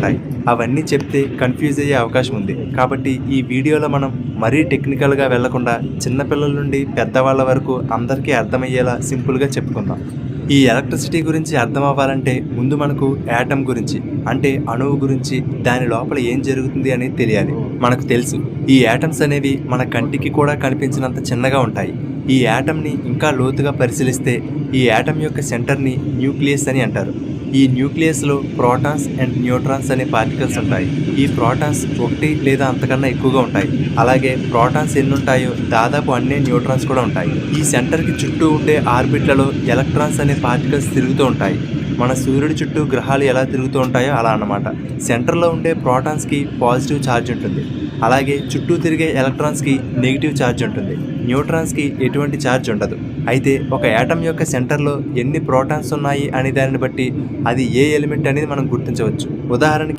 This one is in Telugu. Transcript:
ఉంటాయి. అవన్నీ చెప్తే కన్ఫ్యూజ్ అయ్యే అవకాశం ఉంది. కాబట్టి ఈ వీడియోలో మనం మరీ టెక్నికల్గా వెళ్లకుండా చిన్నపిల్లల నుండి పెద్దవాళ్ళ వరకు అందరికీ అర్థమయ్యేలా సింపుల్గా చెప్పుకుందాం. ఈ ఎలక్ట్రిసిటీ గురించి అర్థం అవ్వాలంటే ముందు మనకు యాటమ్ గురించి, అంటే అణువు గురించి, దాని లోపల ఏం జరుగుతుంది అనేది తెలియాలి. మనకు తెలుసు, ఈ యాటమ్స్ అనేవి మన కంటికి కూడా కనిపించినంత చిన్నగా ఉంటాయి. ఈ యాటమ్ని ఇంకా లోతుగా పరిశీలిస్తే ఈ యాటమ్ యొక్క సెంటర్ని న్యూక్లియస్ అని అంటారు. ఈ న్యూక్లియస్లో ప్రోటాన్స్ అండ్ న్యూట్రాన్స్ అనే పార్టికల్స్ ఉంటాయి. ఈ ప్రోటాన్స్ ఒకటి లేదా అంతకన్నా ఎక్కువగా ఉంటాయి. అలాగే ప్రోటాన్స్ ఎన్ని ఉంటాయో దాదాపు అన్నే న్యూట్రాన్స్ కూడా ఉంటాయి. ఈ సెంటర్కి చుట్టూ ఉండే ఆర్బిట్లలో ఎలక్ట్రాన్స్ అనే పార్టికల్స్ తిరుగుతూ ఉంటాయి. మన సూర్యుడి చుట్టూ గ్రహాలు ఎలా తిరుగుతూ ఉంటాయో అలా అన్నమాట. సెంటర్లో ఉండే ప్రోటాన్స్కి పాజిటివ్ ఛార్జ్ ఉంటుంది. అలాగే చుట్టూ తిరిగే ఎలక్ట్రాన్స్కి నెగిటివ్ ఛార్జ్ ఉంటుంది. న్యూట్రాన్స్కి ఎటువంటి ఛార్జ్ ఉండదు. అయితే ఒక యాటమ్ యొక్క సెంటర్లో ఎన్ని ప్రోటాన్స్ ఉన్నాయి అనే దానిని బట్టి అది ఏ ఎలిమెంట్ అనేది మనం గుర్తించవచ్చు. ఉదాహరణకి